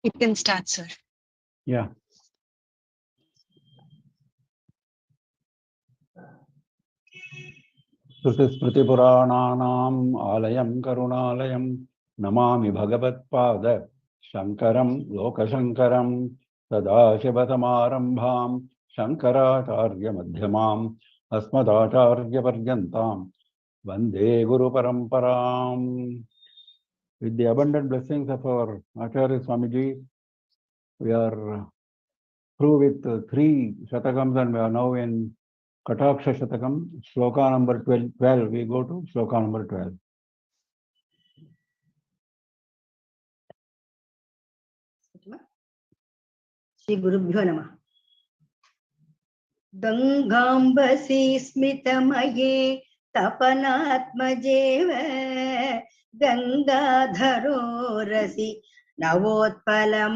It can start, sir. Yeah. Smriti-Purananam Alayam Karunalayam Namami Bhagavat-Pada Shankaram Lokashankaram Sadashivasamarambham Shankaracharya-Madhyamam Asmadacharya-Paryantam Vande Guru Paramparam. With the abundant blessings of our Acharya Swamiji, we are through with 3 Shatakams and we are now in Kataksha Shatakam, Shloka number 12. We go to Shloka number 12. Shri Gurubhyo Namah. Gangambasi Smitamaye Tapanatmajeva Gangadharo Rasi Navotpala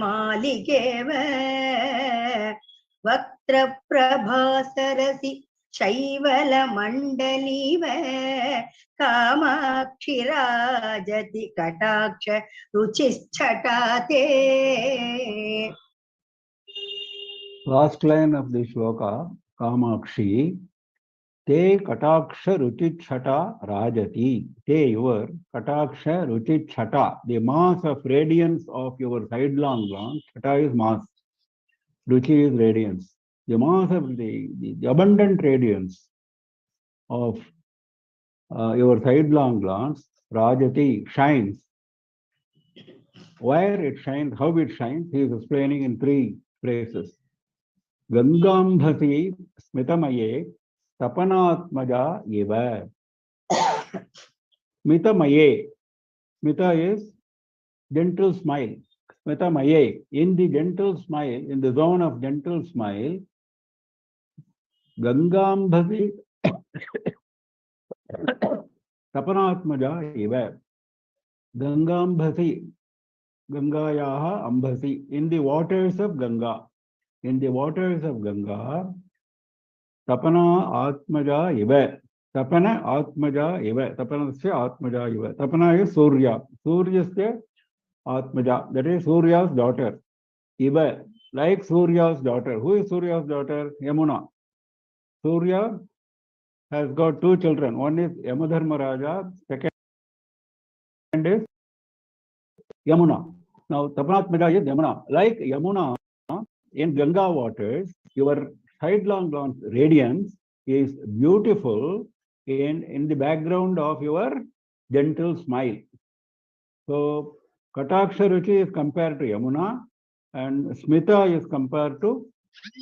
Vaktra Prabhasarasi Shaivala Mandaliva Kamakshirajati Kataksha Ruchischate. Last line of the shloka, Kamakshi, Te Kataksha Ruchichhata Rajati. Te your Kataksha Ruchichhata, the mass of radiance of your sidelong glance. Chhata is mass, Ruchi is radiance. The mass of the abundant radiance of your sidelong glance, Rajati, shines. Where it shines, how it shines, he is explaining in 3 phrases. Gangambhasi Smitamaye Tapanatmaja Eva. Smitamaye. Smita is gentle smile. Smitamaye. In the gentle smile, in the zone of gentle smile, Gangambhasi Tapanatmaja Eva. Gangambhasi. Gangayaha Ambhasi. In the waters of Ganga. In the waters of Ganga, Tapana Atmaja Iva. Tapana Atmaja Iva. Tapanasya Atmaja Iva. Tapana is Surya. Suryasya Atmaja. That is Surya's daughter. Iva. Like Surya's daughter. Who is Surya's daughter? Yamuna. Surya has got 2 children. One is Yamadharmaraja. Second is Yamuna. Now, Tapanatmaja is Yamuna. Like Yamuna, in Ganga waters, your sidelong glance radiance is beautiful in the background of your gentle smile. So, Kataksha Ruchi is compared to Yamuna and Smita is compared to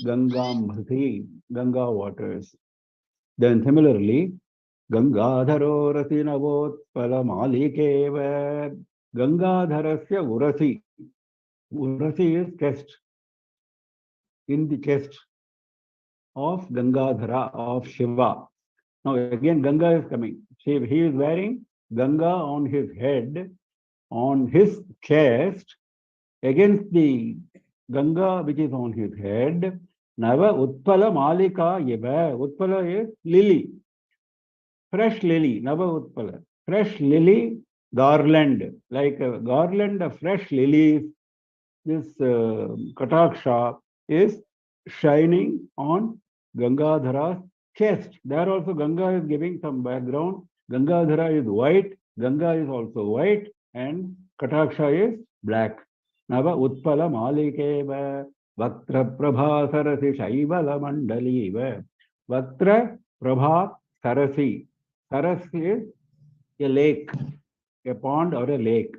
Gangambhati, Ganga waters. Then similarly, Gangadharo Rasi Navotpala Malikeva. Gangadharasya Urasi. Urasi is chest. In the chest of Gangadhara, of Shiva. Now again Ganga is coming. See, he is wearing Ganga on his head, on his chest, against the Ganga which is on his head. Nava Utpala Malika Yeva. Utpala is lily. Fresh lily. Nava Utpala. Fresh lily garland. Like a garland of fresh lilies. This Kataksha is shining on Gangadhara's chest. There also Ganga is giving some background. Gangadhara is white, Ganga is also white, and Kataksha is black. Nava Utpala Malikeva Vaktra Prabha Sarasi Shaivala Mandaliva. Vaktra Prabha Sarasi. Sarasi is a lake, a pond or a lake.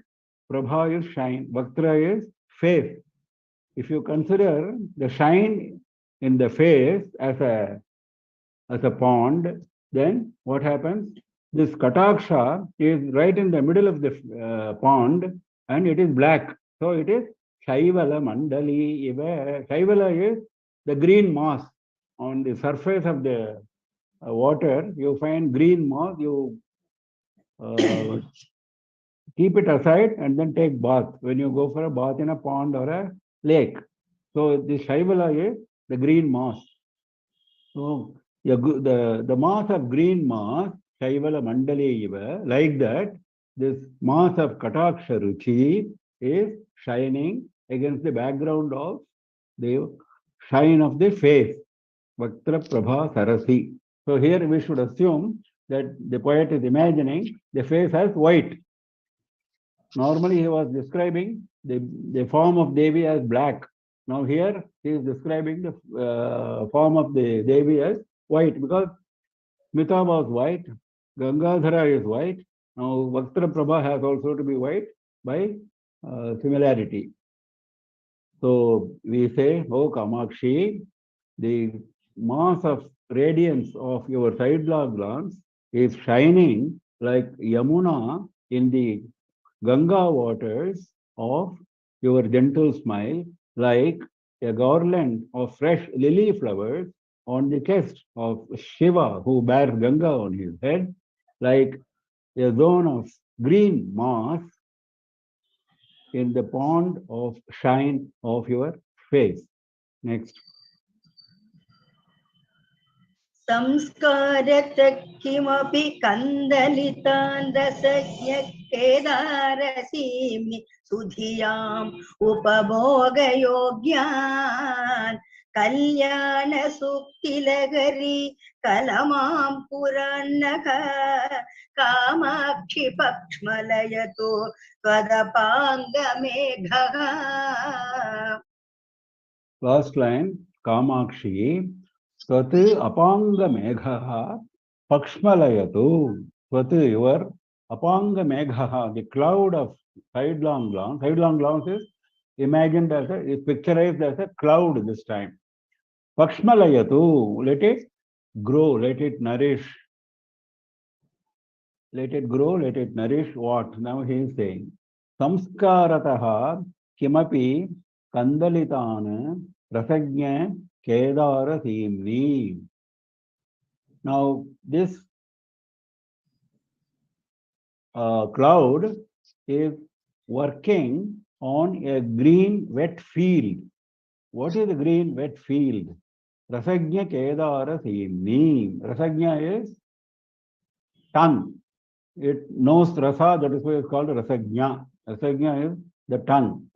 Prabha is shine, Vaktra is face. If you consider the shine in the face as a pond, then what happens? This Kataksha is right in the middle of the pond and it is black. So it is Shaivala Mandali. Shaivala is the green moss. On the surface of the water, you find green moss, you keep it aside and then take bath when you go for a bath in a pond or a lake. So the Shaivala is the green moss. So the mass of green moss, Shaivala Mandali Iva, like that, this mass of Kataksha Ruchi is shining against the background of the shine of the face. Vaktra Prabha Sarasi. So here we should assume that the poet is imagining the face as white. Normally he was describing the form of Devi as black. Now here he is describing the form of the Devi as white, because Smita was white, Gangadhara is white. Now Vaktra Prabha has also to be white by similarity. So we say, oh Kamakshi, the mass of radiance of your sidelong glance is shining like Yamuna in the Ganga waters of your gentle smile, like a garland of fresh lily flowers on the chest of Shiva, who bears Ganga on his head, like a zone of green moss in the pond of shine of your face. Next. संस्कारतः किमपि कन्दलितान् रसज्ञकेदारसीमि सुधियाम् उपभोगयोग्यान् कल्याणसूक्तिलहरी कलमां पुरान्नः Kamakshi पक्ष्मलयतो त्वदपाङ्गमेघः. Last line, Kamakshi, Swati Apanga Meghaha, Pakshmalayatu. Swati, your Apanga Meghaha, the cloud of sidelong glance. Sidelong glance is imagined as is picturized as a cloud this time. Pakshmalayatu, let it grow, let it nourish. Let it grow, let it nourish what? Now he is saying, Samskarataha Kimapi Kandalitana Rasagnya Kedara Simni. Now, this cloud is working on a green wet field. What is the green wet field? Rasagnya Kedara Simni. Rasagnya is tongue. It knows rasa, that is why it's called rasagnya. Rasagnya is the tongue.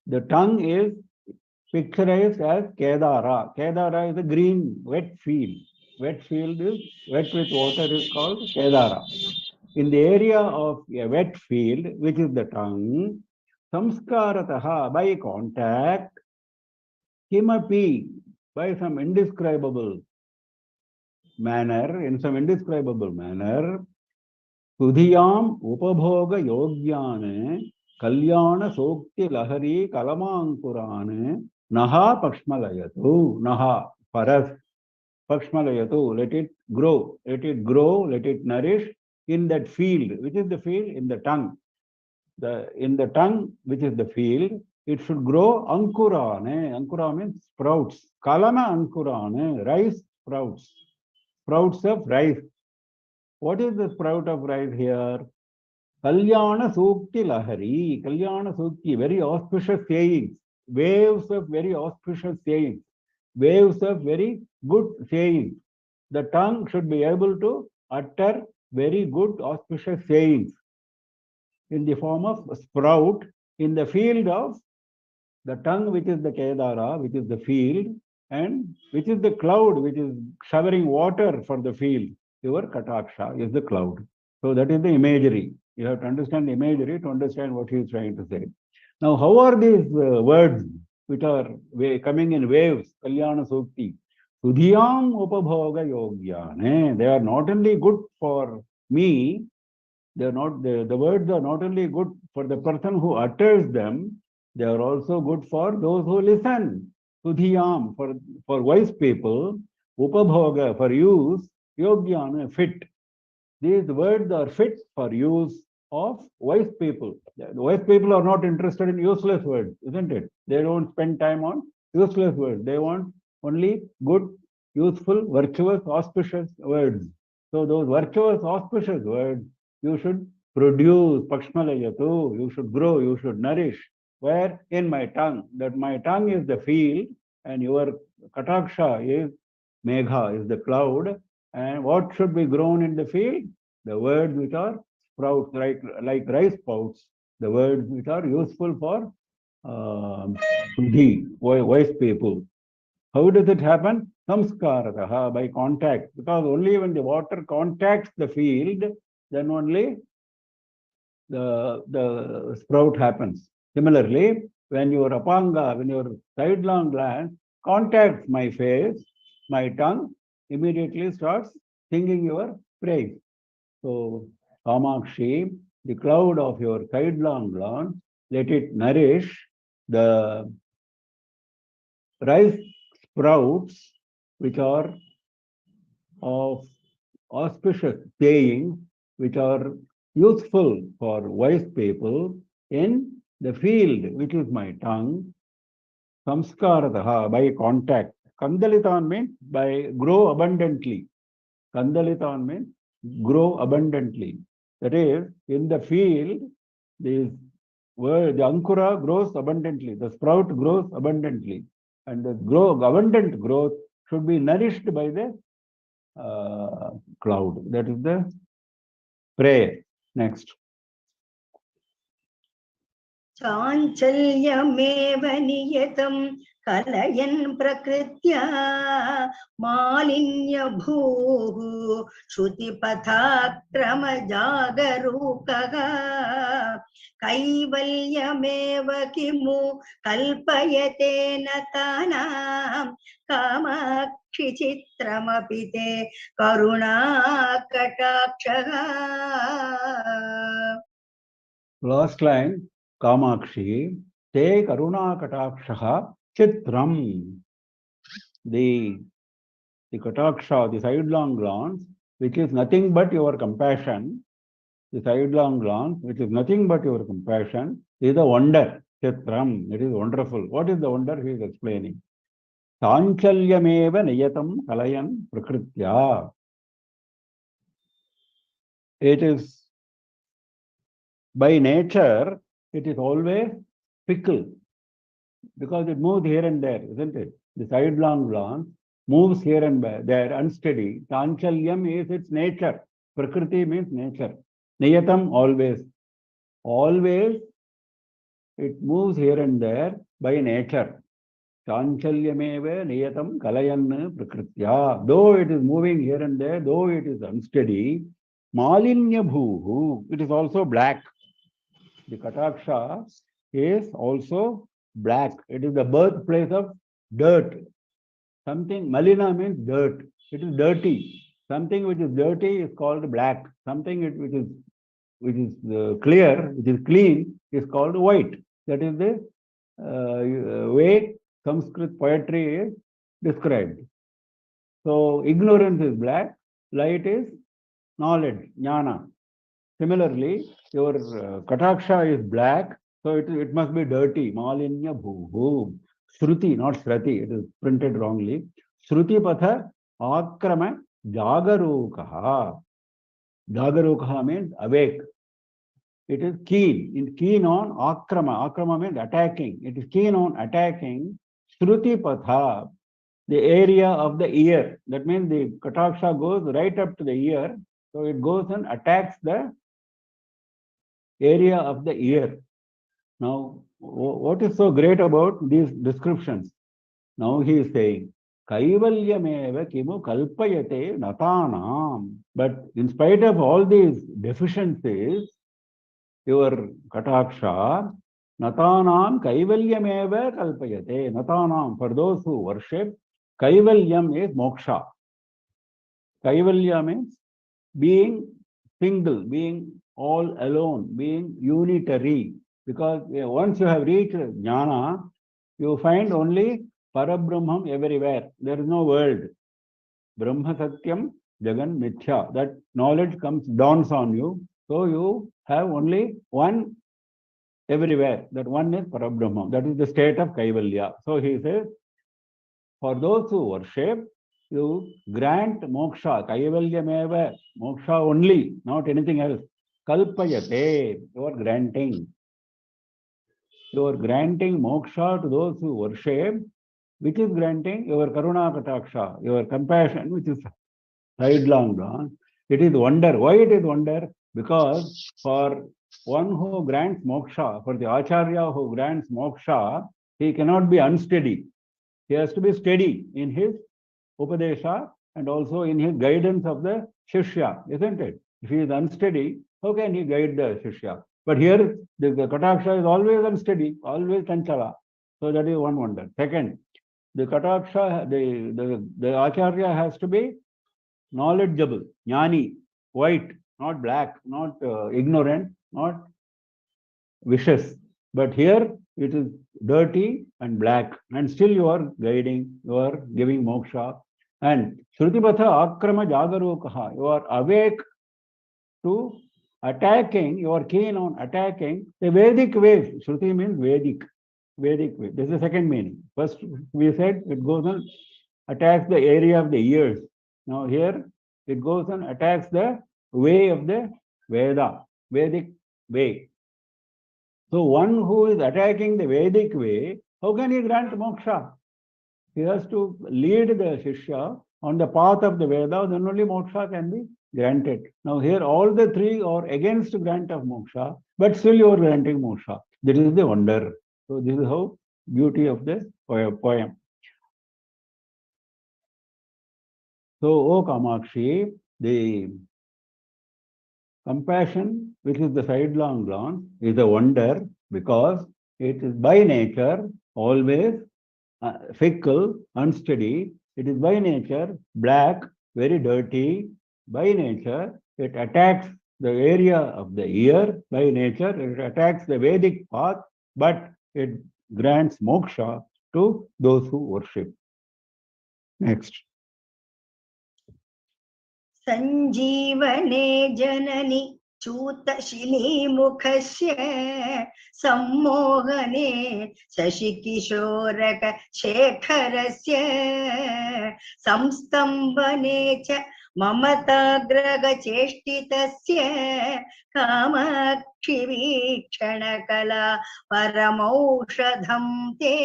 The tongue is picturized as Kedara. Kedara is a green wet field. Wet field is wet with water is called Kedara. In the area of a wet field, which is the tongue, samskarataha, by contact, kimapi, by some indescribable manner, in some indescribable manner, Sudhiyam Upabhoga Yogyane Kalyana Sokti Lahari Kalamankurane Naha Pakshmalayatu. Naha, for us, Pakshmalayatu, let it grow, let it grow, let it nourish in that field. Which is the field? In the tongue. In the tongue, which is the field, it should grow Ankurane. Ankura means sprouts. Kalana Ankurane, rice sprouts. Sprouts of rice. What is the sprout of rice here? Kalyana Sukti Lahari. Kalyana Sukti, very auspicious sayings. Waves of very auspicious sayings. Waves of very good sayings. The tongue should be able to utter very good auspicious sayings in the form of sprout in the field of the tongue, which is the Kedara, which is the field, and which is the cloud, which is showering water for the field. Your Kataksha is the cloud. So that is the imagery. You have to understand the imagery to understand what he is trying to say. Now, how are these words which are coming in waves? Kalyana Sukti. Sudhiyam Upabhoga Yogyane. They are not only good for me, they are not the words are not only good for the person who utters them, they are also good for those who listen. Sudhiyam, for wise people, Upabhoga, for use, Yogyana, fit. These words are fit for use of wise people. The wise people are not interested in useless words, isn't it? They don't spend time on useless words. They want only good, useful, virtuous, auspicious words. So those virtuous, auspicious words, you should produce, Pakshmalayatu, you should grow, you should nourish. Where? In my tongue. That my tongue is the field and your Kataksha is Megha, is the cloud. And what should be grown in the field? The words which are sprouts, like rice sprouts, the words which are useful for Buddhi, wise people. How does it happen? Samskarataha, by contact. Because only when the water contacts the field, then only the sprout happens. Similarly, when your apanga, when your sidelong glance contacts my face, my tongue immediately starts singing your praise. So, Kamakshi, the cloud of your sidelong glance, let it nourish the rice sprouts which are of auspicious sayings, which are useful for wise people in the field, which is my tongue. Samskarataha, by contact. Kandalitan means by grow abundantly. Kandalitan means grow abundantly. That is, in the field, the ankura grows abundantly, the sprout grows abundantly, and the abundant growth should be nourished by the cloud. That is the prayer. Next. चाञ्चल्यमेव नियतं कलयन् प्रकृत्या मालिन्यभूः श्रुतिपथाक्रमजागरूकः कैवल्यमेव किमु कल्पयते न तानां कामाक्षिचित्रमपि ते करुणाकटाक्षः. Last line, Kamakshi, te karuna katakshaha chitram. The kataksha, the sidelong glance, which is nothing but your compassion, the sidelong glance, which is nothing but your compassion, is a wonder. Chitram, it is wonderful. What is the wonder? He is explaining. Sanchalyameva niyatam kalayan prakritya. It is by nature, it is always fickle because it moves here and there, isn't it? The sidelong glance moves here and there, unsteady. Chanchalyam is its nature. Prakriti means nature. Niyatam, always. Always it moves here and there by nature. Chanchalyameva niyatam kalayan prakritya. Though it is moving here and there, though it is unsteady, malinya bhuhu, it is also black. The kataksha is also black. It is the birthplace of dirt. Something, malina means dirt. It is dirty. Something which is dirty is called black. Something which is clear, which is clean, is called white. That is the way Sanskrit poetry is described. So ignorance is black, light is knowledge, jnana. Similarly, your kataksha is black, so it must be dirty. Malinya bhuhu. Shruti, not shrati, it is printed wrongly. Shruti patha akrama jagarukaha. Jagarukaha means awake. It is keen on akrama. Akrama means attacking. It is keen on attacking Shruti patha, the area of the ear. That means the kataksha goes right up to the ear, so it goes and attacks the area of the ear. Now, what is so great about these descriptions? Now he is saying, Kaivalyameva kimu kalpayate natanam. But in spite of all these deficiencies, your kataksha, natanam kaivalyameva kalpayate. Natanam, for those who worship, kaivalyam is moksha. Kaivalya means being single, being all alone, being unitary. Because once you have reached jnana, you find only Parabrahmam everywhere. There is no world. Brahma Satyam Jagan Mithya. That knowledge dawns on you. So you have only one everywhere. That one is Parabrahmam. That is the state of Kaivalya. So he says, for those who worship, you grant moksha, kaivalyameva, moksha only, not anything else. Kalpayate, you are granting. You are granting moksha to those who worship, which is granting your karuna kataksha, your compassion, which is sidelong glance. It is wonder. Why it is wonder? Because for one who grants moksha, for the acharya who grants moksha, he cannot be unsteady. He has to be steady in his upadesha and also in his guidance of the shishya, isn't it? If he is unsteady, how can he guide the shishya? But here, the kataksha is always unsteady, always chanchala. So that is one wonder. Second, the kataksha, the acharya has to be knowledgeable, jnani, white, not black, not ignorant, not vicious. But here it is dirty and black, and still you are guiding, you are giving moksha. And Shrutipatha Akrama Jagarukaha, you are awake to attacking, you are keen on attacking the Vedic ways. Shruti means Vedic way. This is the second meaning. First, we said it goes on, attacks the area of the ears. Now here, it goes and attacks the way of the Veda, Vedic way. So one who is attacking the Vedic way, how can he grant moksha? He has to lead the Shishya on the path of the Veda, then only moksha can be granted. Now here all the three are against grant of moksha, but still you are granting moksha. This is the wonder. So this is how beauty of the poem. So, O Kamakshi, the compassion, which is the sidelong glance, is a wonder because it is by nature always fickle, unsteady. It is by nature black, very dirty. By nature, it attacks the area of the ear. By nature, it attacks the Vedic path, but it grants moksha to those who worship. Next. सञ्जीवने जननि चूतशिलीमुखस्य सम्मोहने शशिकिशोरक शेखरस्य संस्तम्भने च ममताग्रगचेष्टितस्य कामाक्षिवीक्षणकला परमौषधं ते.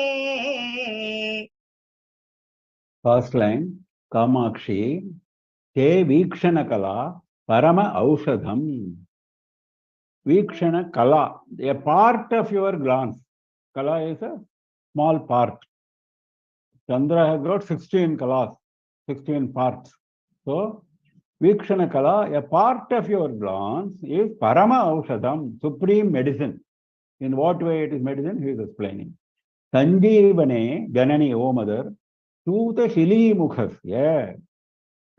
First line, Kamakshi, te vikshana kala parama aushadham. Vikshana kala, a part of your glance. Kala is a small part. Chandra has got 16 kalas, 16 parts. So, vikshana kala, a part of your glance is parama aushadham, supreme medicine. In what way it is medicine? He is explaining. Sanjeevane, Janani, O mother, Tuta Shili Mukhas. Yeah.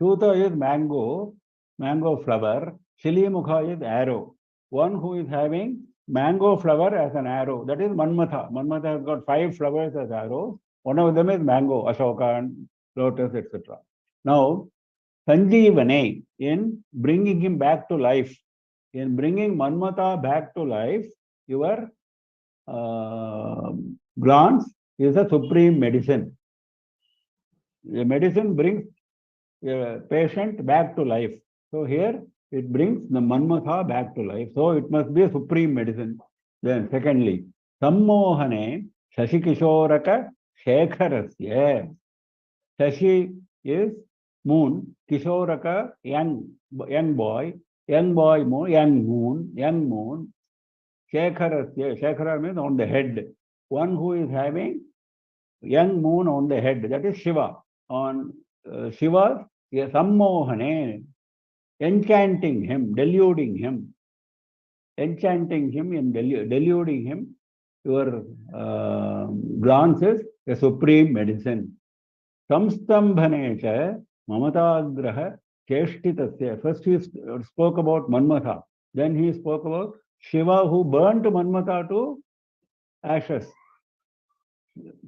Tuta is mango flower. Shili Mukha is arrow. One who is having mango flower as an arrow. That is Manmatha. Manmatha has got 5 flowers as arrows. One of them is mango, Ashoka and lotus, etc. Now, Sanjeevane, in bringing him back to life, in bringing Manmatha back to life, your glance is a supreme medicine. The medicine brings a patient back to life. So here it brings the Manmatha back to life. So it must be a supreme medicine. Then secondly, Sammohane Shashikishoraka Shekharasya. Shashi is moon, Kishoraka young boy, young moon, Shekharasya. Shekhara means on the head. One who is having young moon on the head, that is Shiva. On Shiva, Sammohane, enchanting him, deluding him, deluding him, your glance is a supreme medicine. Samstambhane cha mamatagraha cheshtitasya. First he spoke about Manmatha, then he spoke about Shiva who burnt Manmatha to ashes.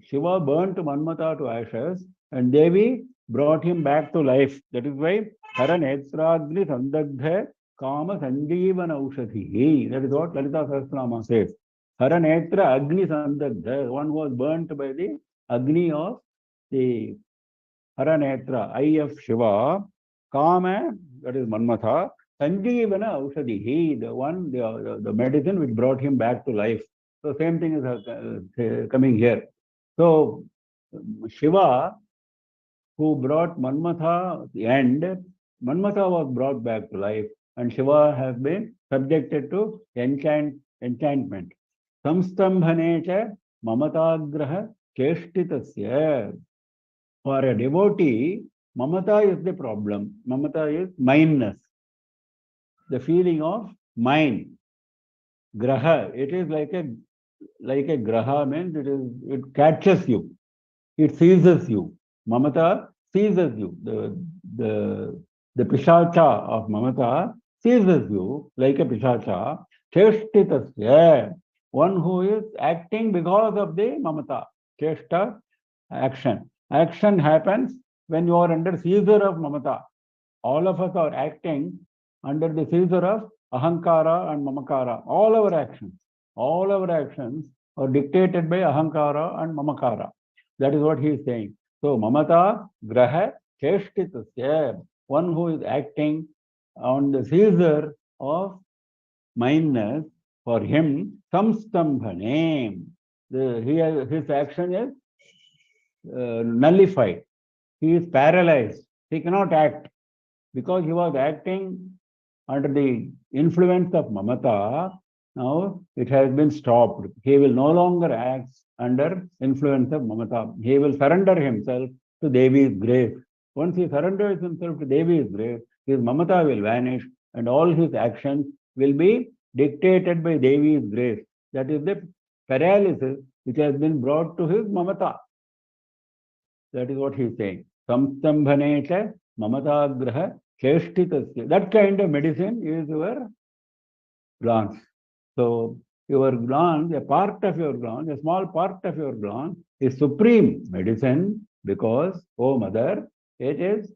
Shiva burnt Manmatha to ashes and Devi brought him back to life. That is why Haranetragni Sandagdha Kama Sanjeevana Aushadhi. That is what Lalita Sahasranama says. Haranetra Agni Sandagdha, one was burnt by the Agni of the Haranetra, eye of Shiva. Kama, that is Manmatha. Sanjeevana Aushadhi, the one, the medicine which brought him back to life. So same thing is coming here. So Shiva, who brought Manmatha, the end, Manmatha was brought back to life. and Shiva has been subjected to enchantment. Samstambhane cha mamatagraha cheshtitasya. For a devotee, mamata is the problem. Mamata is mindness, the feeling of mind. Graha, it is like a graha means it catches you, it seizes you. Mamata seizes you. The pishacha of mamata seizes you like a pishacha. Cheshtitasya, one who is acting because of the mamata. Cheshta, action. Action happens when you are under seizure of mamata. All of us are acting under the seizure of ahankara and mamakara. All our actions are dictated by ahankara and mamakara. That is what he is saying. So, mamata graha cheshtitasya, one who is acting on the seizure of mindness, for him, samstambhane. His action is nullified. He is paralyzed. He cannot act because he was acting under the influence of mamata. Now it has been stopped. He will no longer act under influence of mamata. He will surrender himself to Devi's grace. Once he surrenders himself to Devi's grace, his mamata will vanish and all his actions will be dictated by Devi's grace. That is the paralysis which has been brought to his mamata. That is what he is saying. Samstambhane cha mamatagraha cheshtitasya. That kind of medicine is your glance. So your glance, a part of your glance, a small part of your glance is supreme medicine because, oh mother, it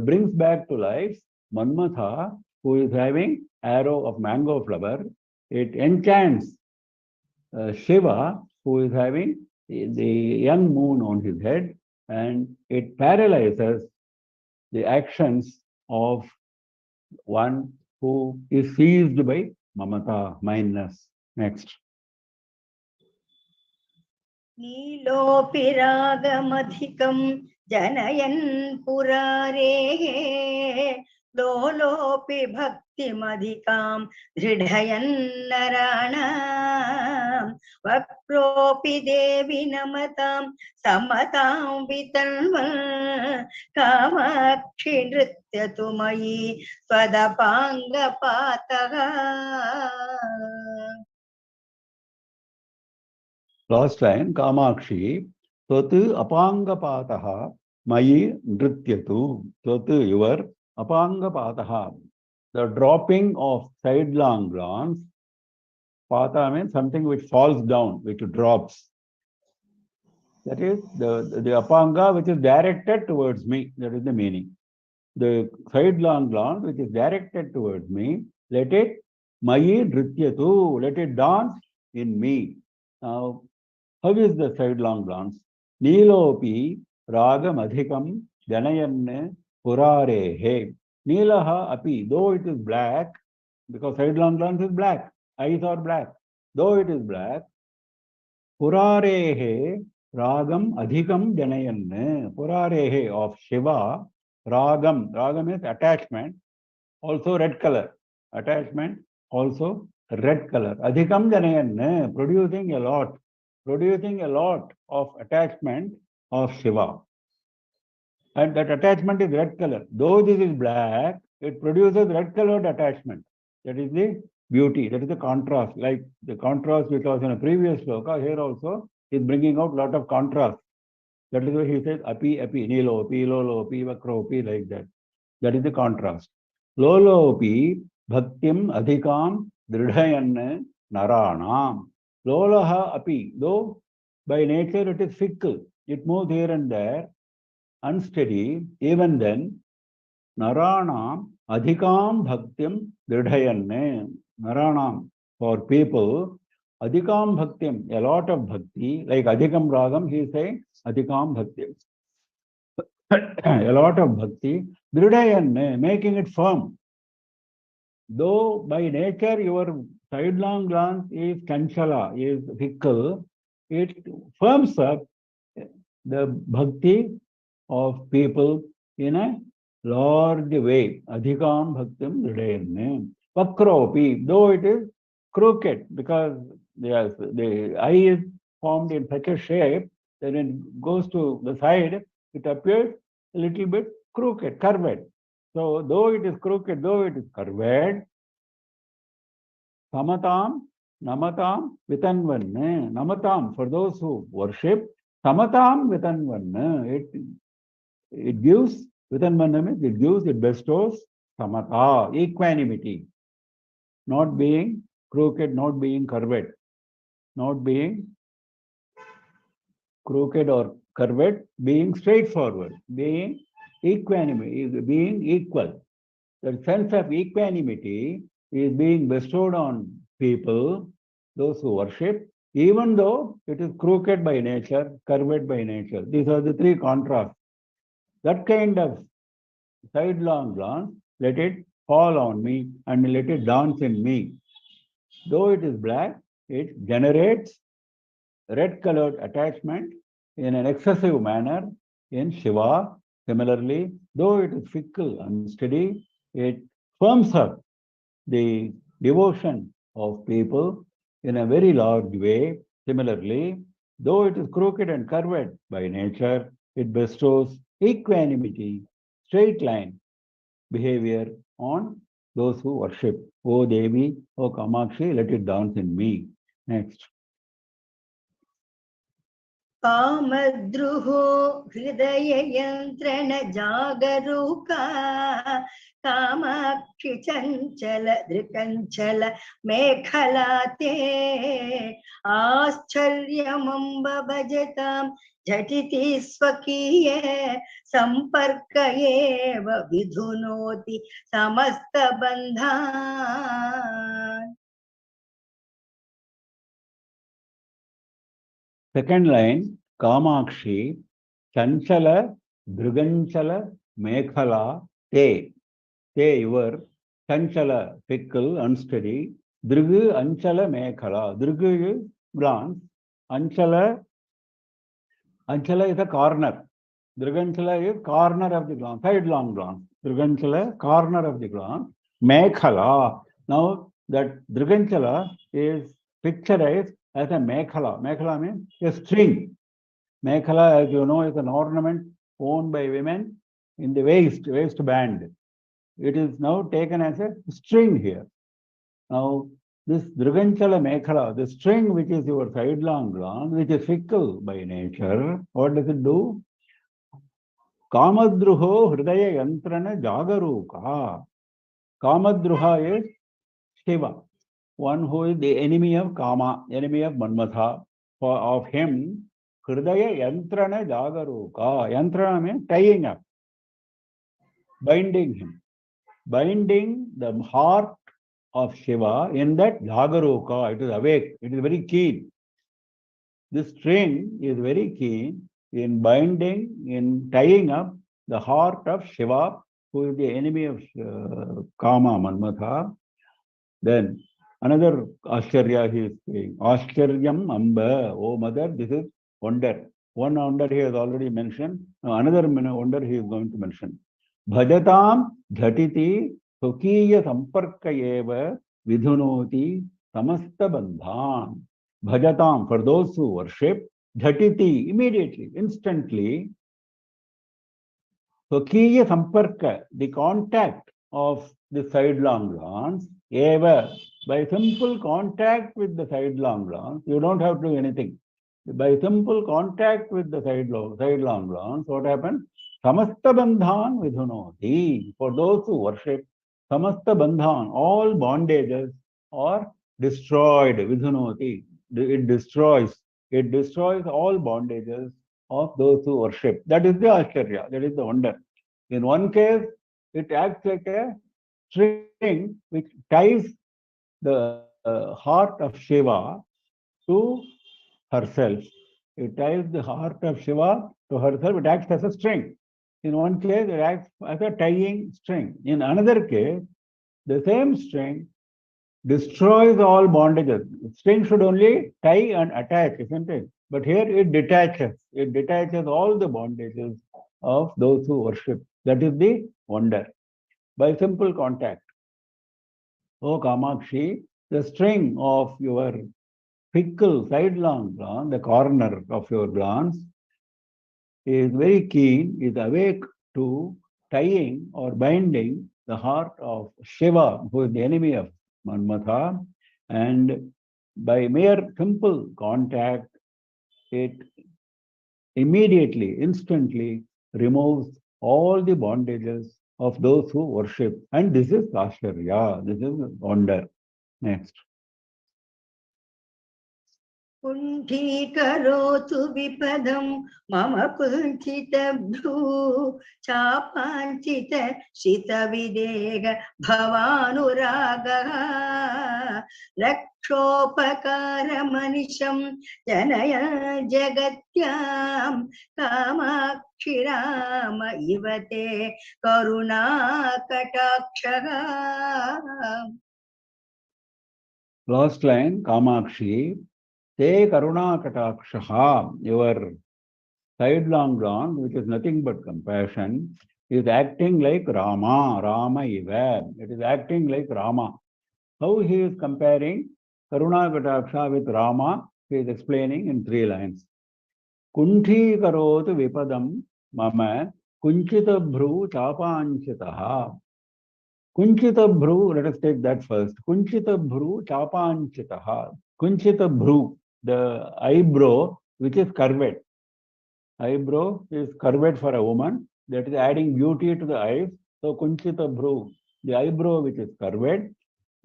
brings back to life Manmatha, who is having arrow of mango flower. It enchants Shiva, who is having the young moon on his head, and it paralyzes the actions of one who is seized by mamata, mindness. Next. नीलोऽपि रागमधिकं जनयन् पुरारेः लोलोऽपि भक्तिमधिकां दृढयन् नराणां वक्रोऽपि देवि नमतां समतां वितन्वन् कामाक्षि नृत्यतु मयि त्वदपाङ्गपातः. Last line, Kamakshi, Tvatu apangapataha mayi nrityatu. Tvatu, your apangapataha. The dropping of sidelong glance. Pata means something which falls down, which drops. That is the apanga which is directed towards me. That is the meaning. The sidelong glance which is directed towards me, let it mayi nrityatu, let it dance in me. Now, how is the sidelong glance? Nilopi ragam adhikam janayanne purarehe. Nilaha api, though it is black, because sidelong glance is black, eyes are black. Though it is black, purarehe ragam adhikam janayanne. Purarehe of Shiva, ragam. Ragam is attachment, also red color. Attachment, also red color. Adhikam janayanne, producing a lot of attachment of Shiva. And that attachment is red color. Though this is black, it produces red colored attachment. That is the beauty, that is the contrast. Like the contrast which was in a previous sloka, here also is bringing out a lot of contrast. That is why he says api, nilo, api, lolo, api, vakro, api, like that. That is the contrast. Lolo, api, bhaktim, adhikam, dridhayan, naranam. Lolaha api, though by nature it is fickle, it moves here and there, unsteady, even then, naranam adhikam bhaktim dridhayanne. Naranam, for people, adhikam bhaktim, a lot of bhakti, like adhikam ragam, he is saying adhikam bhakti. A lot of bhakti, dridhayanne, making it firm. Though by nature your sidelong glance is kanchala, is fickle, it firms up the bhakti of people in a large way. Adhikam bhaktim dridayenne. Vakropi, though it is crooked, because yes, the eye is formed in such a shape that when it goes to the side, it appears a little bit crooked, curved. So though it is crooked, though it is curved, Samatam, Namatam, Vitanvan. Namatam, for those who worship, Samatam, Vitanvan. It gives, Vitanvan means it gives, it bestows Samata, equanimity, not being crooked, not being curved, not being crooked or curved, being straightforward, being equanimity, being equal. The sense of equanimity is being bestowed on people, those who worship, even though it is crooked by nature, curved by nature. These are the three contrasts. That kind of sidelong glance, let it fall on me and let it dance in me. Though it is black, it generates red colored attachment in an excessive manner in Shiva. Similarly, though it is fickle and steady, it firms up the devotion of people in a very large way. Similarly, though it is crooked and curved by nature, it bestows equanimity, straight line behavior on those who worship. O Devi, O Kamakshi, let it dance in me. Next. कामद्रुहो हृदययन्त्रण जागरूका Kamakshi चञ्चल दृकञ्चल मेखला ते आश्चर्यमम्ब भजतां झटिति स्वकीये सम्पर्क एव विधुनोति समस्तबन्धान्. Second line, Kamakshi, Chanchala, Dhruganchala, Mekhala, Te. Te, your Chanchala, fickle, unsteady. Dhrugu, Anchala, Mekhala. Dhrugu is glance. Anchala is a corner. Dhruganchala is corner of the glance, sidelong glance. Dhruganchala, corner of the glance. Mekhala. Now, that Dhruganchala is picturized as a mekhala. Mekhala means a string. Mekhala, as you know, is an ornament worn by women in the waistband. It is now taken as a string here. Now, this Dhruganchala Mekhala, the string which is your sidelong glance, which is fickle by nature, what does it do? Kamadruho Hridaya Yantrana Jagaruka. Kamadruha is Shiva, one who is the enemy of Kama, enemy of Manmatha. For of him, Hridaya Yantrana Jagaruka. Yantrana means tying up, binding him, binding the heart of Shiva in that Jagaruka. It is awake, it is very keen. This string is very keen in binding, in tying up the heart of Shiva, who is the enemy of Kama, Manmatha. Then another Ashcharya he is saying, Ashcharyam Amba, oh mother, this is wonder. One wonder he has already mentioned. Now another wonder he is going to mention. Bhajatam Jhatiti Sukiya Samparka Eva Vidhunoti Samasta Bandhan. Bhajatam, for those who worship, Jhatiti, immediately, instantly. Sukiya Samparka, the contact of the sidelong glance, Eva, by simple contact with the sidelong glance, you don't have to do anything. By simple contact with the sidelong glance, what happens? Samasta bandhan vidhunoti. For those who worship, samasta bandhan, all bondages are destroyed. Vidhunoti. It destroys all bondages of those who worship. That is the Ashcharya, that is the wonder. In one case, it acts like a string which ties the heart of Shiva to herself. It ties the heart of Shiva to herself. It acts as a string. In one case, it acts as a tying string. In another case, the same string destroys all bondages. The string should only tie and attach, isn't it? But here it detaches. It detaches all the bondages of those who worship. That is the wonder. By simple contact. O Kamakshi, the string of your fickle sidelong glance, the corner of your glance, is very keen, is awake to tying or binding the heart of Shiva, who is the enemy of Manmatha, and by mere simple contact, it immediately, instantly removes all the bondages of those who worship. And this is Ashwarya, this is wonder. Next. कुण्ठीकरोतु विपदं मम कुञ्चितभ्रू चापाञ्चित शितविदेह भवानुरागः रक्षोपकारमनिशं जनय जगत्यां कामाक्षिराम इव ते करुणाकटाक्षः. Last line, Kamakshi, Te Karuna Katakshaha, your sidelong glance, which is nothing but compassion, is acting like Rama, Rama Iva. It is acting like Rama. How he is comparing Karuna Kataksha with Rama, he is explaining in 3 lines. Kunthi karotu vipadam mama kunchita bhru chapanchitaha. Kunchita bhru, let us take that first. Kunchita bhru chapanchitaha. Kunchita bhru, the eyebrow which is curved. Eyebrow is curved for a woman, that is adding beauty to the eyes. So kunchita bhru, the eyebrow which is curved,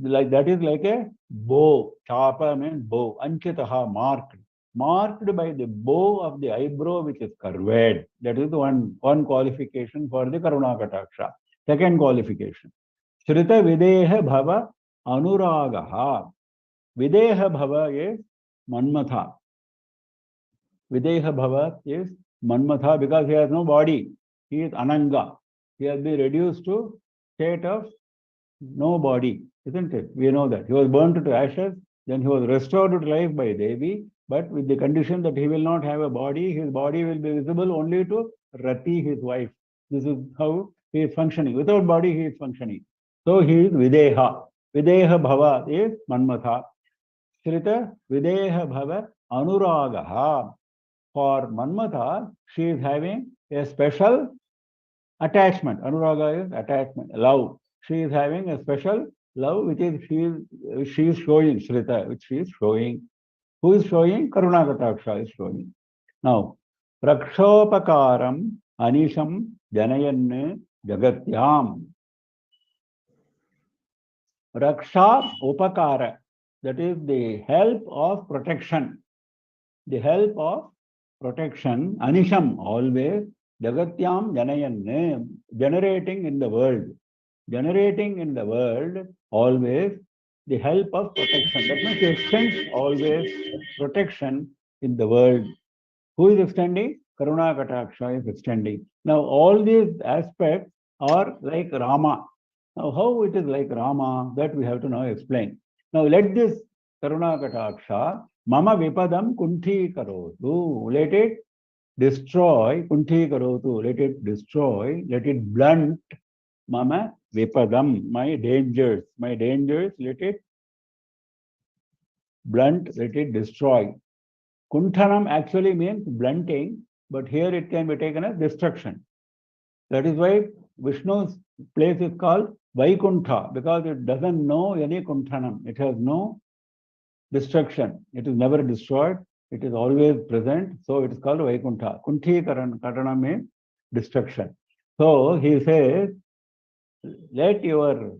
like that is like a bow. Chapa means bow. Anchitaha, marked. Marked by the bow of the eyebrow which is curved. That is one qualification for the Karuna Kataksha. Second qualification. Shrita videha bhava anuragaha. Videha bhava is Manmatha. Videha bhava is Manmatha because he has no body. He is Ananga. He has been reduced to state of no body, isn't it? We know that. He was burnt to ashes, then he was restored to life by Devi, but with the condition that he will not have a body, his body will be visible only to Rati, his wife. This is how he is functioning. Without body, he is functioning. So he is Videha. Videha Bhava is Manmatha. Shrita Videha Bhava Anuragaha. For Manmatha, she is having a special attachment. Anuraga is attachment, love. She is having a special love which is she is showing, Shrita, which she is showing. Who is showing? Karuna Kataksha is showing. Now, Prakshopakaram Anisham Janayan Jagatyam. Raksha Upakara, that is the help of protection. The help of protection, Anisham, always, Jagatyam Janayan, generating in the world. Generating in the world, always, the help of protection. That means he extends always protection in the world. Who is extending? Karuna Kataksha is extending. Now, all these aspects are like Rama. Now, how it is like Rama, that we have to now explain. Now, let this Karuna Kataksha, Mama Vipadam Kunthi Karotu, let it destroy, Kunthi Karotu, let it destroy, let it blunt Mama Vipadam, my dangers, let it blunt, let it destroy. Kunthanam actually means blunting, but here it can be taken as destruction. That is why Vishnu's place is called Vaikuntha, because it doesn't know any Kunthanam. It has no destruction. It is never destroyed. It is always present. So it is called Vaikuntha. Kunthi Karana means destruction. So he says, let your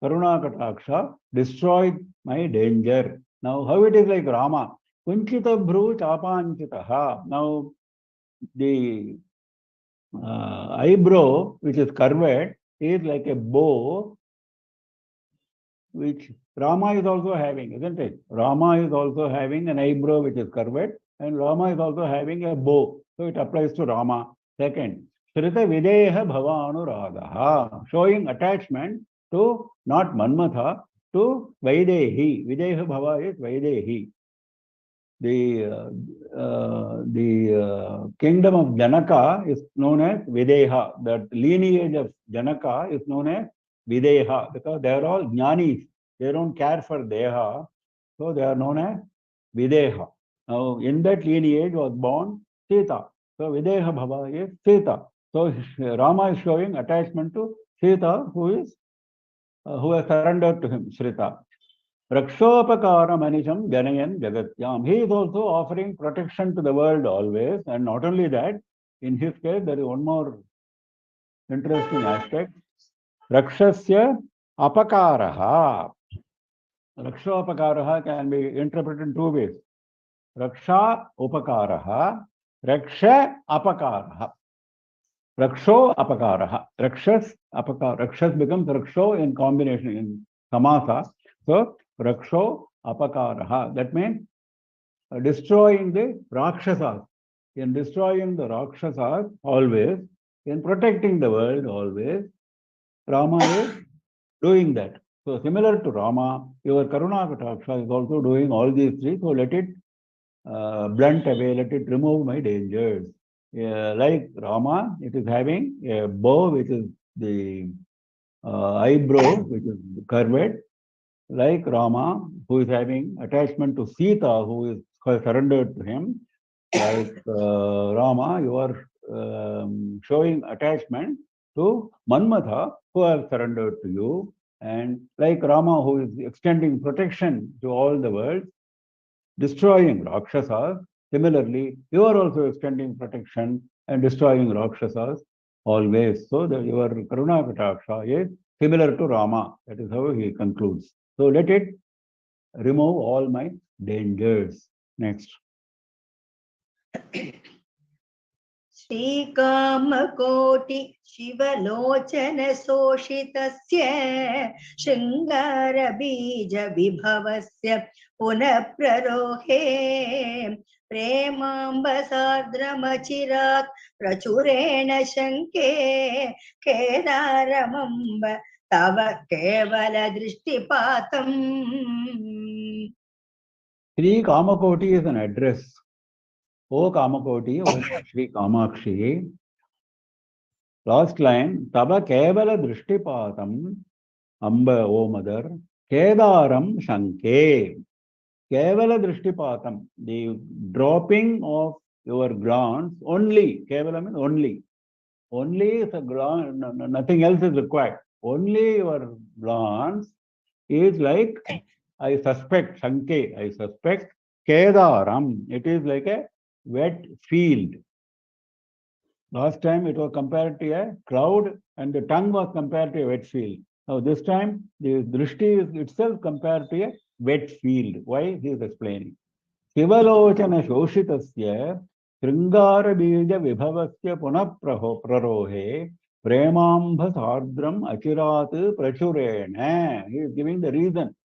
Karuna Kataksha destroy my danger. Now, how it is like Rama? Kunchita bhru chapanchitaha. Now, the eyebrow, which is curved, is like a bow, which Rama is also having, isn't it? Rama is also having an eyebrow which is curved, and Rama is also having a bow. So it applies to Rama. Second, Shrita Videha Bhavanuragaha, showing attachment to not Manmatha, to Vaidehi. Videha Bhava is Vaidehi. the kingdom of Janaka is known as Videha. That lineage of Janaka is known as Videha because they are all jnanis. They don't care for Deha, so they are known as Videha. Now, in that lineage was born Sita. So Videha Bhava is Sita. So Rama is showing attachment to Sita, who has surrendered to him, Shrita. Rakshopakara Manisham Janayan Jagatyam. He is also offering protection to the world always. And not only that, in his case, there is one more interesting aspect. Rakshasya Apakaraha. Rakshopakaraha can be interpreted in two ways. Raksha Upakaraha, Raksha Apakaraha. Raksho Apakaraha. Rakshas becomes Raksho in combination in Samasa. So, Raksho Apakaraha. That means destroying the Rakshasas. In destroying the Rakshasas always, in protecting the world always, Rama is doing that. So similar to Rama, your Karuna Kataksha is also doing all these three. So let it blunt away, let it remove my dangers. Like Rama, it is having a bow which is the eyebrow which is curved. Like Rama, who is having attachment to Sita, who is surrendered to him. Like Rama, you are showing attachment to Manmatha, who has surrendered to you. And like Rama, who is extending protection to all the world, destroying Rakshasas. Similarly, you are also extending protection and destroying Rakshasas always. So that your Karuna Kataksha is similar to Rama. That is how he concludes. So let it remove all my dangers. Next. श्रीकामकोटि Shivlochan शोषितस्य शृङ्गारबीज विभवस्य पुनः प्ररोहे प्रेमाम्बसार्द्रमचिरात् प्रचुरेण शङ्के केदारमम्ब तव केवल दृष्टिपातम्. Sri Kamakoti is an address. O Kamakoti, O Sri Kamakshi. Last line, Tava Kevala Drishtipatam, Amba, O Mother, Kedaram Shanke. Kevala Drishtipatam, the dropping of your glance, only, Kevala means only. Only is a glance, nothing else is required. Only your glance is like, I suspect, Shanke, I suspect, Kedaram, it is like a wet field. Last time it was compared to a cloud and the tongue was compared to a wet field. Now this time the drishti is itself compared to a wet field. Why? He is explaining. Shivalochana shoshitasya Sringara bija vibhavasya punah prarohe premambha sardram achirat prachurena. He is giving the reason.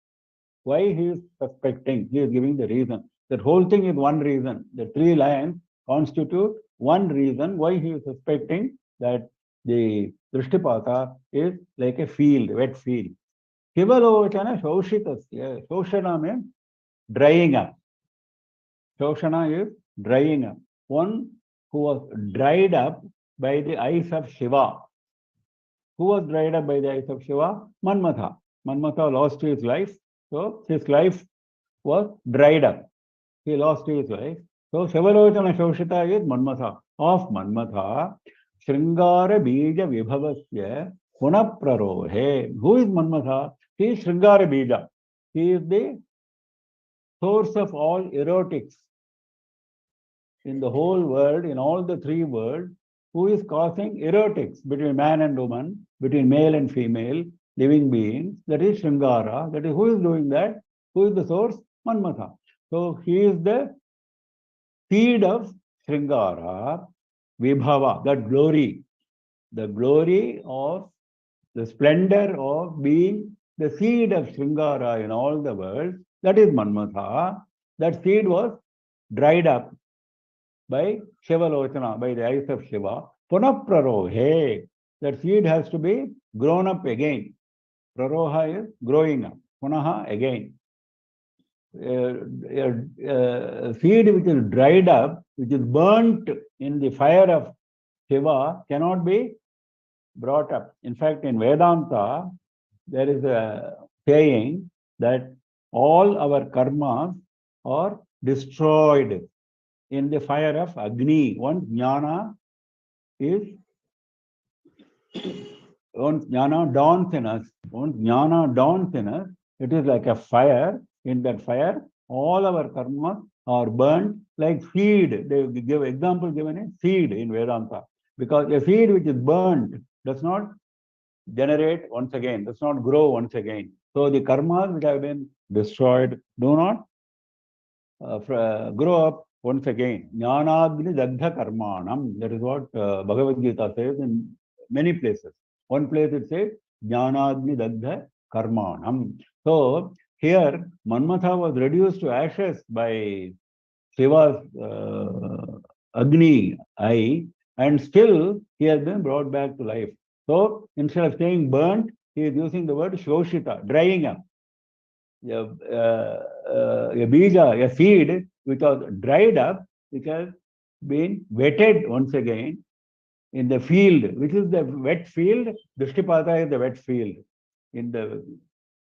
Why he is suspecting? He is giving the reason. That whole thing is one reason. The three lines constitute one reason why he is suspecting that the Drishtipata is like a field, wet field. Kivalochana Shoshitasya. Shoshana means drying up. Shoshana is drying up. One who was dried up by the eyes of Shiva. Who was dried up by the eyes of Shiva? Manmatha. Manmatha lost his life. So his life was dried up. He lost his life. So Shivalochana Shoshita is Manmatha. Of Manmatha, Sringara Bija Vibhavasya Punaprarohe. Who is Manmatha? He is Sringara Bija. He is the source of all erotics in the whole world, in all the three worlds. Who is causing erotics between man and woman, between male and female, living beings? That is Sringara. That is who is doing that? Who is the source? Manmatha. So he is the seed of Sringara, Vibhava, that glory, the glory of the splendor of being the seed of Sringara in all the world, that is Manmatha. That seed was dried up by Shivalochana, by the eyes of Shiva. Punah prarohe, that seed has to be grown up again. Praroha is growing up. Punaha again. a seed which is dried up, which is burnt in the fire of Shiva, cannot be brought up. In fact, in Vedanta, there is a saying that all our karmas are destroyed in the fire of Agni. Once jnana dawns in us, it is like a fire. In that fire, all our karmas are burnt like seed. They give example given a seed in Vedanta. Because a seed which is burnt does not generate once again, does not grow once again. So the karmas which have been destroyed do not grow up once again. Jnanagni dagdha karmanam. That is what Bhagavad Gita says in many places. One place it says Jnanagni dagdha karmanam. So here Manmatha was reduced to ashes by Shiva's Agni eye, and still he has been brought back to life. So instead of saying burnt, he is using the word shoshita, drying up. A bija, a seed which was dried up, which has been wetted once again in the field, which is the wet field. Drishtipata is the wet field. In the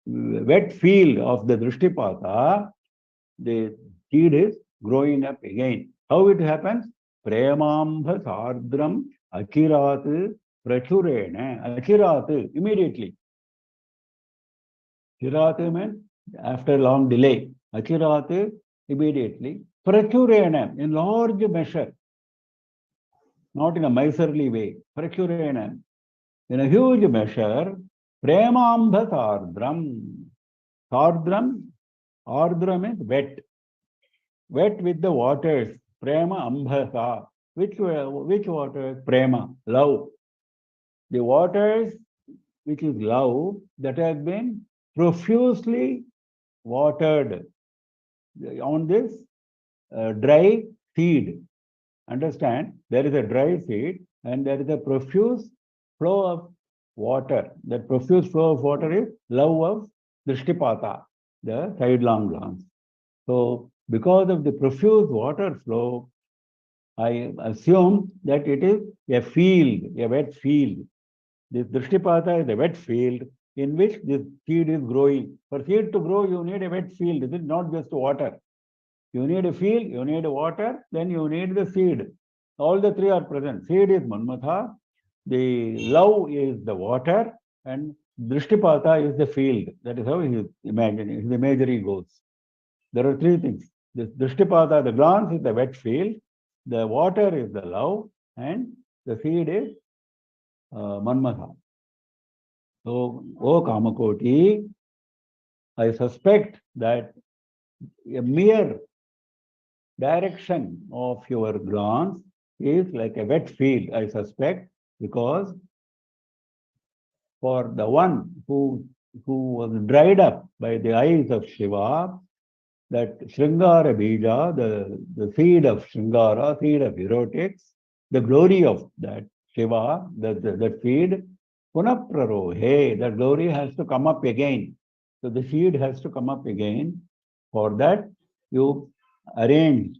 wet field of the Drishtipata, the seed is growing up again. How it happens? Premambha sardram achirat prachurena. Achirat, immediately. Chirat means after long delay. Achirat, immediately. Prachurena, in large measure. Not in a miserly way. Prachurena, in a huge measure. Premambha sardram. Sardram, ardram is wet. Wet with the waters. Prema ambhasa. Which waters? Prema, love. The waters which is love that has been profusely watered on this dry seed. Understand? There is a dry seed and there is a profuse flow of water. That profuse flow of water is love of Drishtipata, the sidelong glance. So, because of the profuse water flow, I assume that it is a field, a wet field. This Drishtipata is a wet field in which this seed is growing. For seed to grow, you need a wet field. It is not just water. You need a field, you need water, then you need the seed. All the three are present. Seed is Manmatha, the love is the water, and Drishtipata is the field. That is how his imagery goes. There are three things. This Drishtipata, the glance is the wet field, the water is the love, and the seed is Manmatha. So, O Kamakoti, I suspect that a mere direction of your glance is like a wet field, I suspect, because for the one who was dried up by the eyes of Shiva, that Shringara Bija, the seed of Shringara, seed of erotics, the glory of that Shiva, that seed, Punaprarohe, that glory has to come up again. So the seed has to come up again. For that, you arrange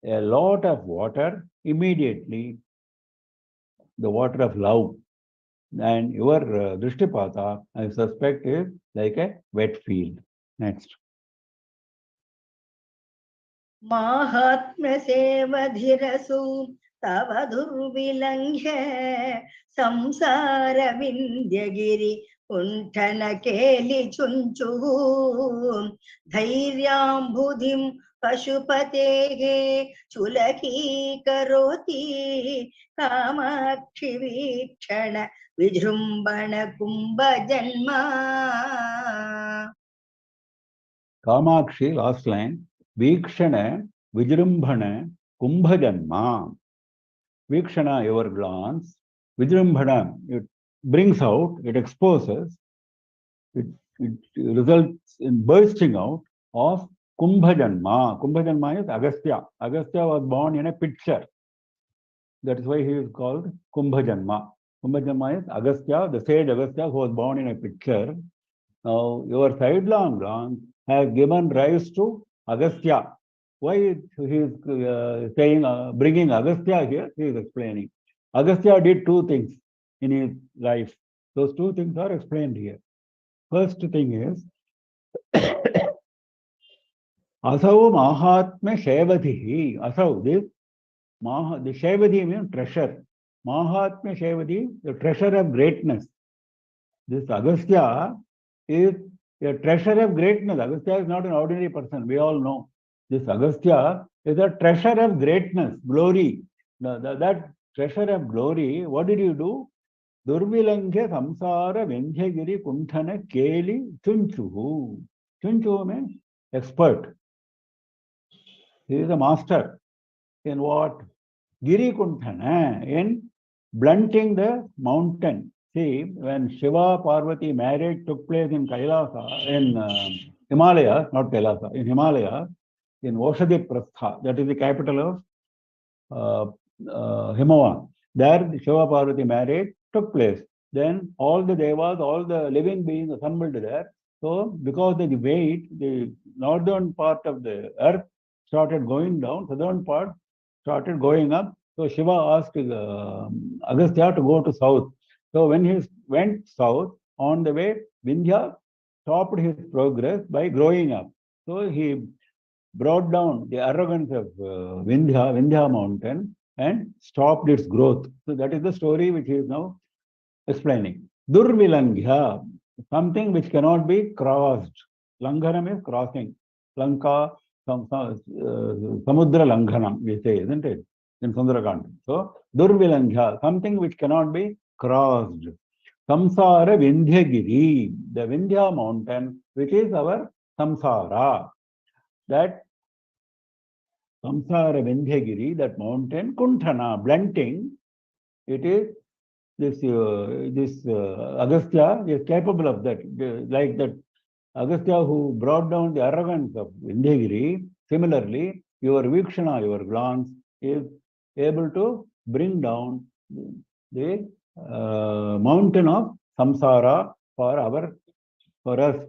a lot of water immediately, the water of love. And your Drishtipata, I suspect, is like a wet field. Next. माहात्म्यसेवधिरसु तव दुर्विलङ्घ्य संसारविन्द्यगिरि कुण्ठनकेलिचुञ्चुः धैर्याम्बुधिं पशुपतेः चुलकीकरोति Kamakshi वीक्षण विजृम्भण कुम्भजन्मा. Kamakshi, last line. Vikshana, Vijrumbhana, Kumbhajanma. Vikshana, your glance. Vijrumbhana, it brings out, it exposes, it results in bursting out of Kumbhajanma. Kumbhajanma is Agastya. Agastya was born in a pitcher. That is why he is called Kumbhajanma. Kumbhajanma is Agastya, the sage Agastya who was born in a pitcher. Now, your sidelong glance has given rise to Agastya. Why he is saying, bringing Agastya here? He is explaining. Agastya did two things in his life. Those two things are explained here. First thing is, Asau Mahatma Shevatihi. Asau, this the Shevati means treasure. Mahatma Shevati, the treasure of greatness. This Agastya is a treasure of greatness. Agastya is not an ordinary person. We all know. This Agastya is a treasure of greatness, glory. That treasure of glory, what did you do? Durvilangya samsara vendhyagiri kunthana keli chunchuhu. Chunchuhu means expert. He is a master in what? Giri kunthana, in blunting the mountain. See, when Shiva Parvati marriage took place in Kailasa, in Himalaya, not Kailasa, in Himalaya, in Oshadi Prastha, that is the capital of Himavan. There, the Shiva Parvati marriage took place. Then all the devas, all the living beings assembled there. So, because of the weight, the northern part of the earth started going down, southern part started going up. So Shiva asked Agastya to go to south. So when he went south, on the way, Vindhya stopped his progress by growing up. So he brought down the arrogance of Vindhya mountain and stopped its growth. So that is the story which he is now explaining. Durvilangya, something which cannot be crossed. Langhanam is crossing. Lanka, Samudra Langhanam, we say, isn't it? In Sundarakanda. So, Durvilangya, something which cannot be crossed. Samsara Vindhyagiri, the Vindhya mountain, which is our samsara. That Samsara Vindhyagiri, that mountain, Kunthana, blunting, it is this Agastya is capable of that. Like that Agastya who brought down the arrogance of Vindhyagiri, similarly, your Vikshana, your glance, is able to bring down the mountain of samsara for us,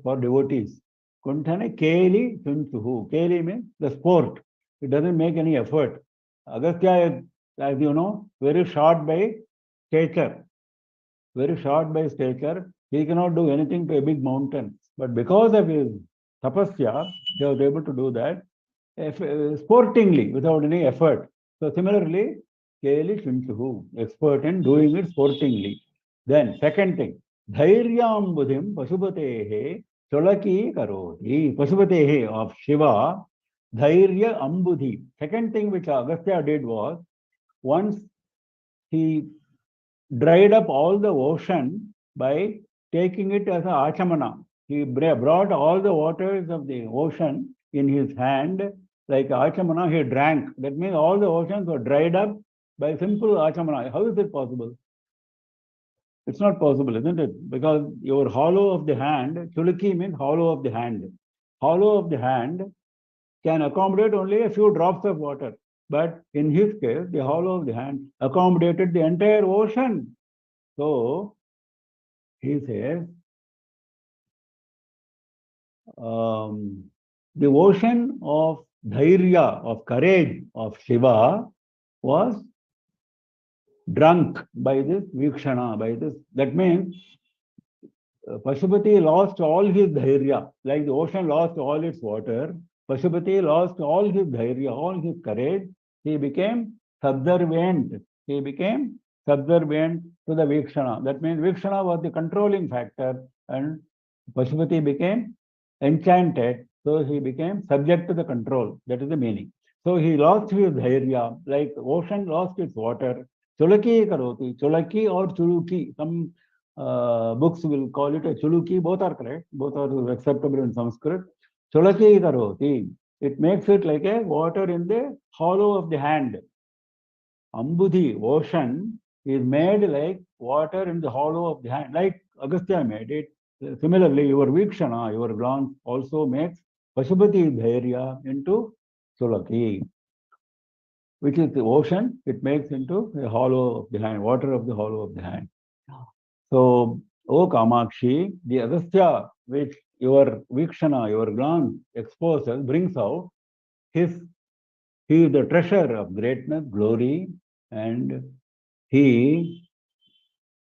for devotees. Kunthana Keli Chunchuhu. Keli means the sport. It doesn't make any effort. Agastya is, as you know, very short by stature. Very short by stature. He cannot do anything to a big mountain. But because of his tapasya, he was able to do that sportingly, without any effort. So similarly, Keli Shunchuhu, expert in doing it sportingly. Then second thing, Dhairyam Budhim Pasupatehe Cholaki Karoti. Pasupatehe of Shiva, Dhairya Ambudhi. Second thing which Agastya did was, once he dried up all the ocean by taking it as a achamana. He brought all the waters of the ocean in his hand, like achamana, he drank. That means all the oceans were dried up by simple achamana. How is it possible? It's not possible, isn't it? Because your hollow of the hand, chulaki means hollow of the hand. Hollow of the hand can accommodate only a few drops of water. But in his case, the hollow of the hand accommodated the entire ocean. So, he says, the ocean of dhairya, of courage of Shiva was drunk by this vikshana, by this. That means Pashupati lost all his dhairya, like the ocean lost all its water. Pashupati lost all his dhairya, all his courage. He became subservient. He became subservient to the vikshana. That means vikshana was the controlling factor, and Pashupati became enchanted, so he became subject to the control. That is the meaning. So he lost his dhairya, like the ocean lost its water. Cholaki karoti, cholaki or chuluki. Some books will call it a chuluki. Both are correct. Both are acceptable in Sanskrit. Cholaki karoti. It makes it like a water in the hollow of the hand. Ambudhi, ocean, is made like water in the hollow of the hand, like Agastya made it. Similarly, your Vikshana, your glance also makes Pashupati Dhairya into Sulaki, which is the ocean, it makes into a hollow of the hand, water of the hollow of the hand. So, O Kamakshi, the Agastya which your Vikshana, your glance exposes, brings out, his he is the treasure of greatness, glory, and he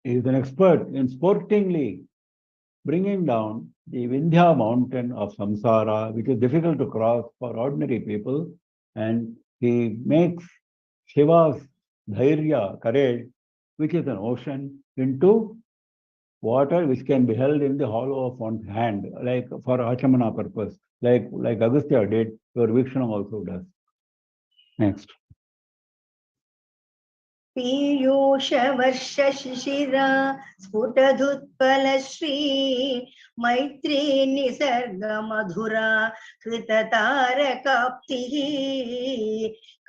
is an expert in sportingly bringing down the Vindhya mountain of samsara, which is difficult to cross for ordinary people, and he makes Shiva's dhairya, courage, which is an ocean, into water which can be held in the hollow of one's hand, like for Achamana purpose, like Agastya did, your Vikshana also does. Next. पीयूषवर्षशिशिरा स्फुटधुत्पलश्री मैत्री निसर्गमधुरा कृततारकाप्तिः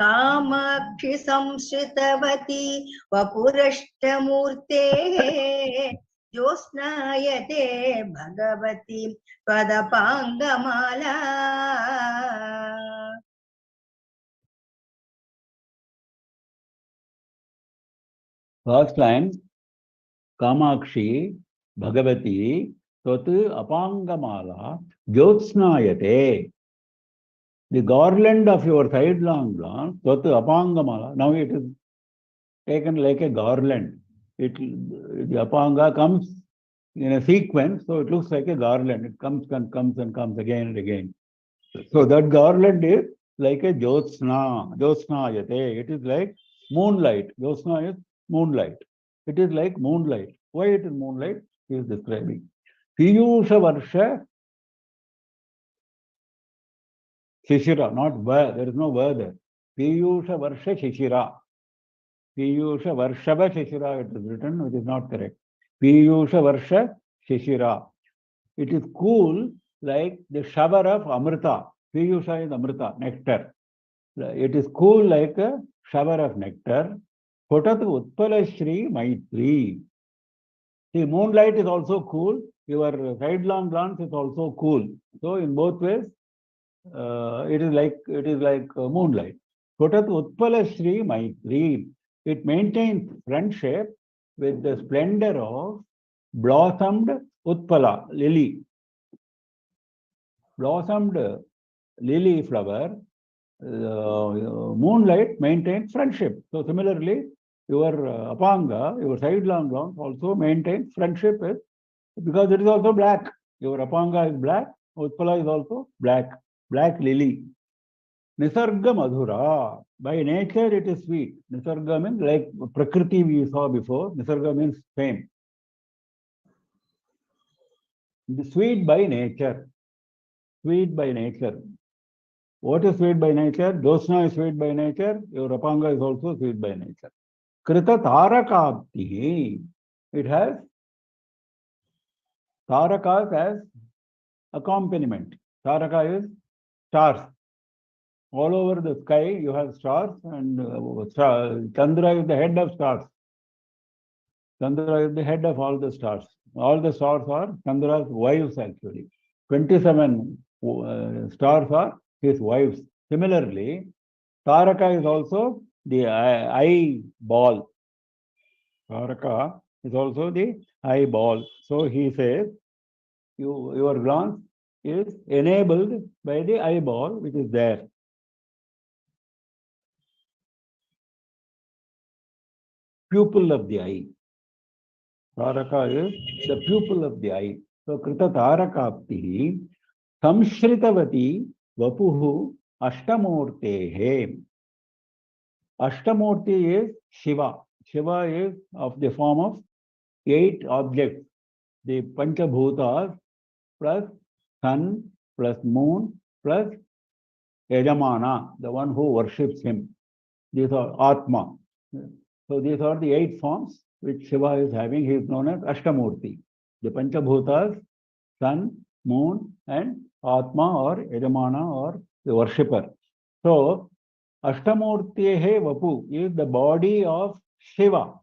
Kamakshi संश्रितवती वपुरष्टमूर्तेः ज्योत्स्नायते Bhagwati त्वदपाङ्गमाला First line, Kamakshi, Bhagavati, Tvat Apangamala, Jyotsnayate. The garland of your sidelong glance, Tvat Apangamala. Now it is taken like a garland. The Apanga comes in a sequence, so it looks like a garland. It comes and comes and comes again and again. So that garland is like a Jyotsnayate. It is like moonlight. Jyotsna is moonlight. It is like moonlight. Why it is moonlight? He is describing. Piyusha Varsha Shishira, not va, there is no va there. Piyusha Varsha Shishira. Piyusha Varshava Shishira, it is written, which is not correct. Piyusha Varsha Shishira. It is cool like the shower of Amrita. Piyusha is Amrita, nectar. It is cool like a shower of nectar. Kotat Utpala Shri Maitri. See, moonlight is also cool. Your sidelong glance is also cool. So in both ways, it is like moonlight. Kotat Utpala Shri Maitri. It maintains friendship with the splendor of blossomed Utpala, lily. Blossomed lily flower, moonlight maintains friendship. So similarly, your Apanga, your sidelong glance also maintains friendship with, because it is also black. Your Apanga is black, Utpala is also black, black lily. Nisarga Madhura. By nature it is sweet. Nisarga means like Prakriti we saw before. Nisarga means fame. Sweet by nature. Sweet by nature. What is sweet by nature? Josna is sweet by nature. Your Apanga is also sweet by nature. Krita Tarakapti. It has Tarakas as accompaniment. Taraka is stars. All over the sky you have stars, and Chandra is the head of stars. Chandra is the head of all the stars. All the stars are Chandra's wives actually. 27 stars are his wives. Similarly, Taraka is also the eye ball. Taraka is also the eye ball. So he says, your glance is enabled by the eyeball which is there. Pupil of the eye. Taraka is the pupil of the eye. So Krita Tarakapti Samshritavati Vapuhu Ashtamurtehe. Ashtamurti is Shiva. Shiva is of the form of 8 objects. The Panchabhutas plus sun plus moon plus Yajamana, the one who worships him. These are Atma. So these are the 8 forms which Shiva is having. He is known as Ashtamurti. The Panchabhutas, sun, moon, and Atma or Yajamana or the worshipper. So Ashtamurtyehe Vapu is the body of Shiva.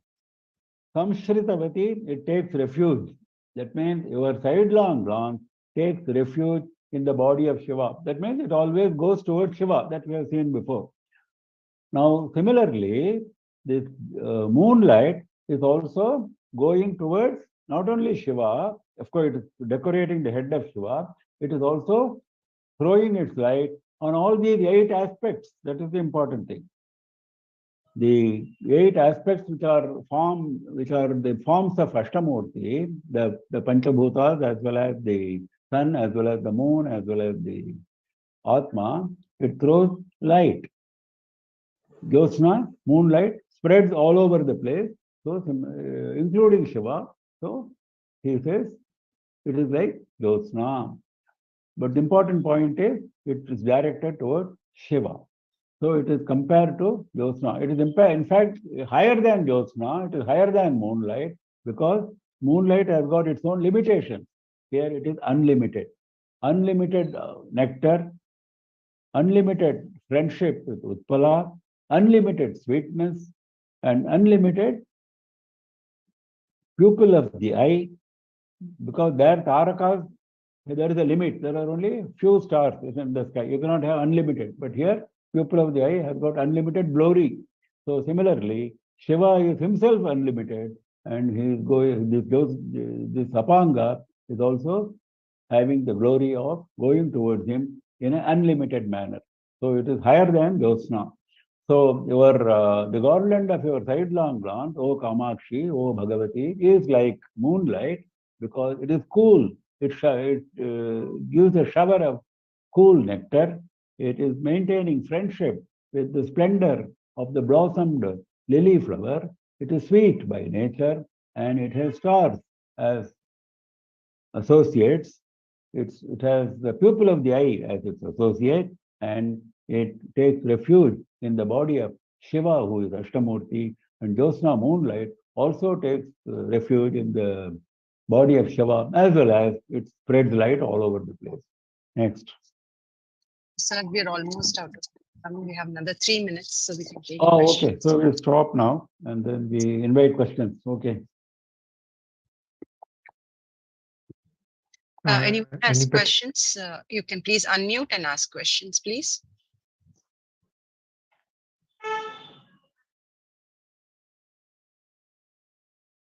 Samshritavati, it takes refuge. That means your sidelong glance takes refuge in the body of Shiva. That means it always goes towards Shiva, that we have seen before. Now, similarly, this moonlight is also going towards not only Shiva, of course, it is decorating the head of Shiva, it is also throwing its light on all these 8 aspects. That is the important thing. The 8 aspects which are the forms of Ashtamurti, the Panchabhutas, as well as the sun, as well as the moon, as well as the Atma, it throws light. Jyotsna, moonlight, spreads all over the place, so including Shiva. So he says it is like Jyotsna. But the important point is it is directed towards Shiva. So it is compared to Jyotsna. It is in fact higher than Jyotsna, it is higher than moonlight, because moonlight has got its own limitations. Here it is unlimited. Unlimited nectar, unlimited friendship with Utpala, unlimited sweetness, and unlimited pupil of the eye, because there Tarakas, there is a limit. There are only few stars in the sky. You cannot have unlimited. But here, pupil of the eye has got unlimited glory. So similarly, Shiva is himself unlimited, and he is going. This Apanga is also having the glory of going towards him in an unlimited manner. So it is higher than Jyotsna. So the garland of your sidelong glance, O Kamakshi, O Bhagavati, is like moonlight because it is cool. It gives a shower of cool nectar. It is maintaining friendship with the splendor of the blossomed lily flower. It is sweet by nature, and it has stars as associates. It has the pupil of the eye as its associate, and it takes refuge in the body of Shiva, who is Ashtamurti, and Jyotsna moonlight also takes refuge in the body of Shiva, as well as it spreads light all over the place. Next. Sir, we're almost out of time. We have another 3 minutes, so we can take Oh, questions. okay. So we'll stop now, and then we invite questions. Okay. Anyone has Any questions? You can please unmute and ask questions, please.